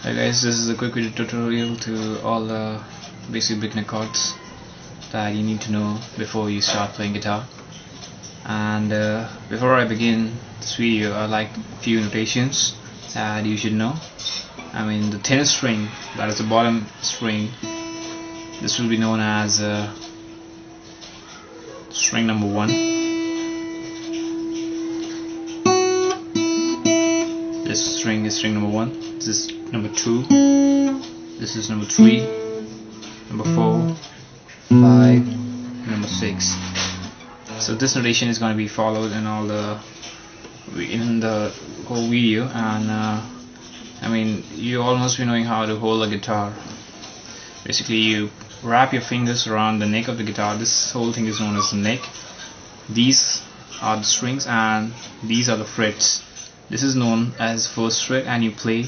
Hi guys, this is a quick video tutorial to all the basic beginner chords that you need to know before you start playing guitar. And before I begin this video, I like a few notations that you should know. I mean, the thinnest string, that is the bottom string, this will be known as string number 1. This string is string number 1. This is number 2. This is number 3, number 4, 5, number 6. So this notation is going to be followed in all the whole video, and I mean, you all must be knowing how to hold a guitar. Basically, you wrap your fingers around the neck of the guitar. This whole thing is known as the neck. These are the strings and these are the frets. This is known as first fret, and you play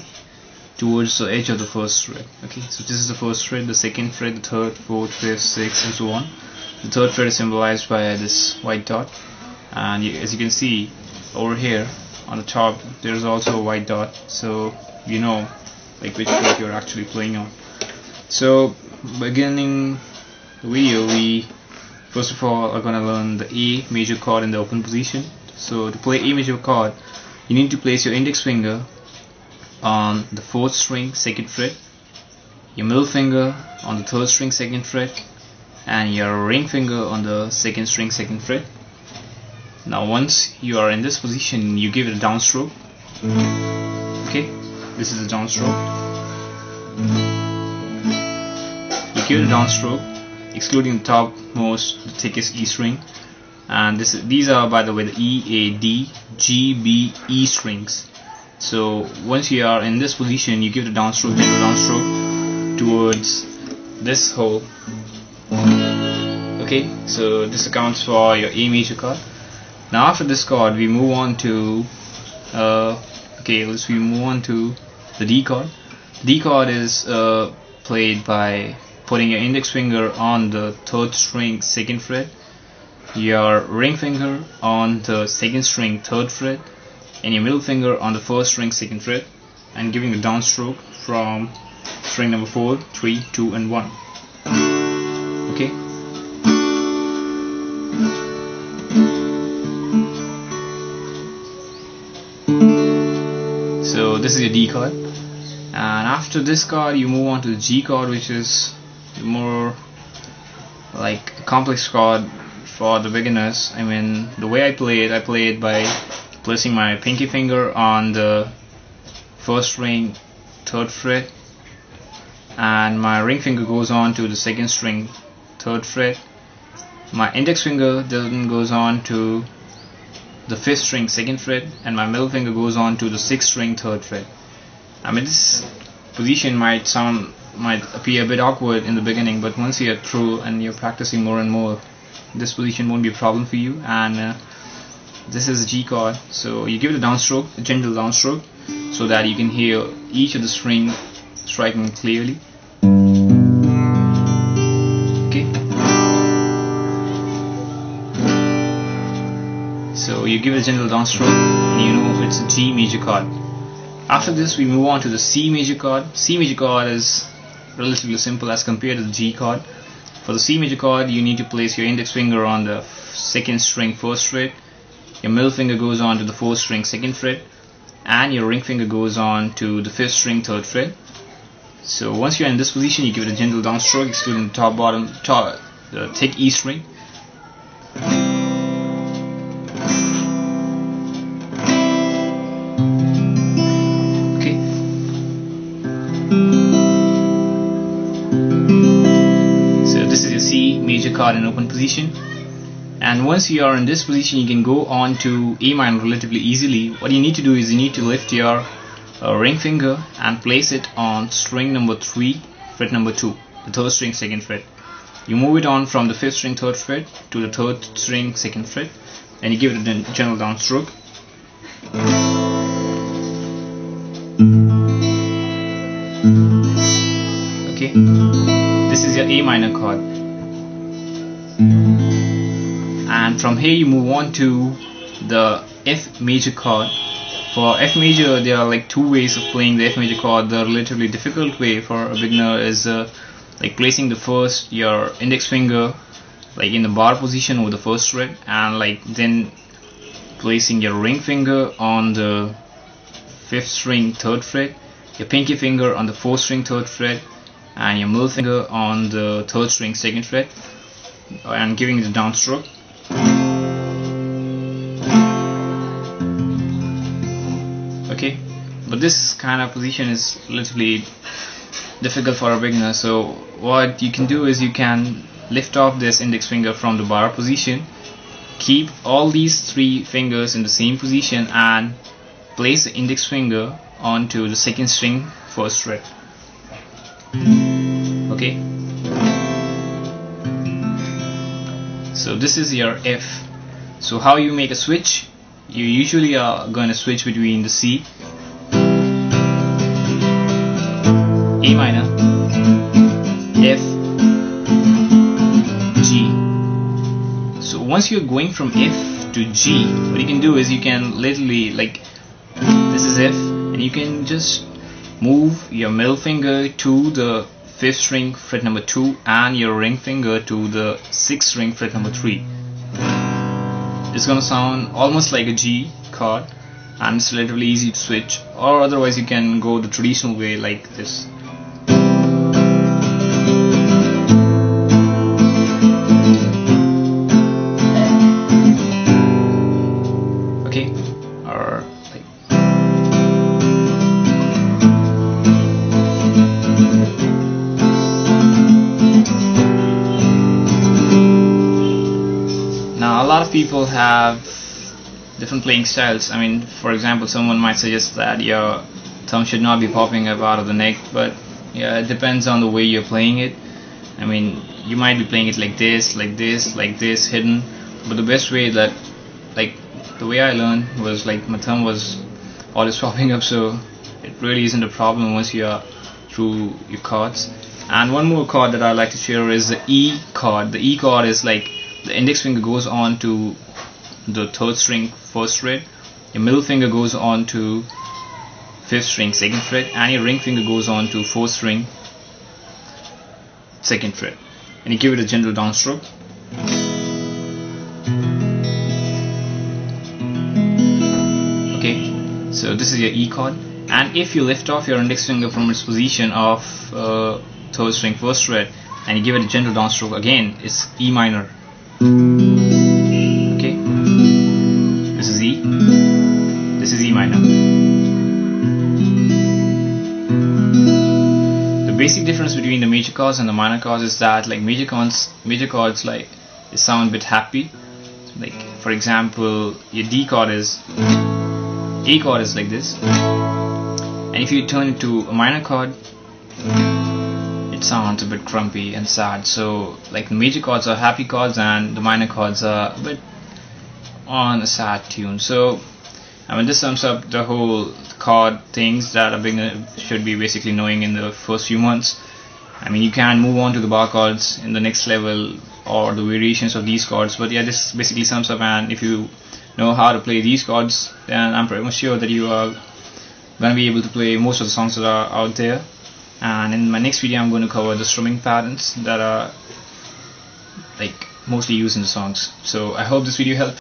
towards the edge of the first fret. Okay, so this is the first fret, the second fret, the third, fourth, fifth, sixth, and so on. The third fret is symbolized by this white dot, and as you can see over here on the top, there is also a white dot, so you know like which fret you're actually playing on. So beginning the video, we first of all are going to learn the A major chord in the open position. So to play A major chord, you need to place your index finger on the 4th string 2nd fret, your middle finger on the 3rd string 2nd fret, and your ring finger on the 2nd string 2nd fret. Now once you are in this position, you give it a downstroke. Okay, this is a downstroke. You give it a downstroke, excluding the topmost, the thickest E string. And these are, by the way, the E, A, D, G, B, E strings. So once you are in this position, you give the downstroke, gentle downstroke towards this hole. Okay, so this accounts for your A major chord. Now after this chord, we move on to we move on to the D chord. D chord is played by putting your index finger on the 3rd string 2nd fret, your ring finger on the 2nd string 3rd fret, and your middle finger on the 1st string 2nd fret, and giving a downstroke from string number 4, 3, 2, and 1. Okay. So this is your D chord, and after this chord you move on to the G chord, which is more like a complex chord for the beginners. I mean, the way I play it by placing my pinky finger on the 1st string 3rd fret, and my ring finger goes on to the 2nd string 3rd fret. My index finger then goes on to the 5th string 2nd fret, and my middle finger goes on to the 6th string 3rd fret. I mean, this position might appear a bit awkward in the beginning, but once you're through and you're practicing more and more, this position won't be a problem for you. And this is a G chord, so you give it a downstroke, a gentle downstroke, so that you can hear each of the string striking clearly. Okay, so you give it a gentle downstroke, and you know it's a G major chord. After this, we move on to the C major chord. C major chord is relatively simple as compared to the G chord. For the C major chord, you need to place your index finger on the 2nd string 1st fret, your middle finger goes on to the 4th string 2nd fret, and your ring finger goes on to the 5th string 3rd fret. So once you're in this position, you give it a gentle downstroke, excluding the the thick E string. Okay. So this is your C major chord in open position. And once you are in this position, you can go on to A minor relatively easily. What you need to do is you need to lift your ring finger and place it on string number 3, fret number 2, the 3rd string 2nd fret. You move it on from the 5th string 3rd fret to the 3rd string 2nd fret, and you give it a gentle downstroke. Okay, this is your A minor chord. And from here you move on to the F major chord, For F major, there are like two ways of playing the F major chord. The relatively difficult way for a beginner is like placing your index finger like in the bar position over the first fret, and like then placing your ring finger on the 5th string 3rd fret, your pinky finger on the 4th string 3rd fret, and your middle finger on the 3rd string 2nd fret, and giving the downstroke. Okay, but this kind of position is relatively difficult for a beginner, so what you can do is you can lift off this index finger from the bar position, keep all these 3 fingers in the same position, and place the index finger onto the 2nd string 1st fret. Okay, so this is your F. So how you make a switch? You usually are going to switch between the C, A minor, F, G. So once you're going from F to G, what you can do is you can literally, like, this is F, and you can just move your middle finger to the 5th string fret number 2 and your ring finger to the 6th string fret number 3. It's gonna sound almost like a G chord, and it's relatively easy to switch, or otherwise you can go the traditional way like this. Okay, or like now, a lot of people have different playing styles. I mean, for example, someone might suggest that your thumb should not be popping up out of the neck, but yeah, it depends on the way you're playing it. I mean, you might be playing it like this, like this, like this, hidden, but the best way that, like, the way I learned was like my thumb was always popping up, so it really isn't a problem once you are through your chords. And one more chord that I like to share is the E chord. The E chord is like the index finger goes on to the 3rd string 1st fret, your middle finger goes on to 5th string 2nd fret, and your ring finger goes on to 4th string 2nd fret, and you give it a gentle downstroke. Okay, so this is your E chord, and if you lift off your index finger from its position of 3rd string 1st fret and you give it a gentle downstroke, again it's E minor. Okay, this is E, this is E minor. The basic difference between the major chords and the minor chords is that, like, major chords like they sound a bit happy. Like, for example, your D chord is, A chord is like this, and if you turn it to a minor chord, it sounds a bit grumpy and sad. So, like, the major chords are happy chords and the minor chords are a bit on a sad tune. So, I mean, this sums up the whole chord things that a beginner should be basically knowing in the first few months. I mean, you can move on to the bar chords in the next level or the variations of these chords, but yeah, this basically sums up. And if you know how to play these chords, then I'm pretty much sure that you are gonna be able to play most of the songs that are out there. And in my next video, I'm going to cover the strumming patterns that are, like, mostly used in the songs. So I hope this video helped.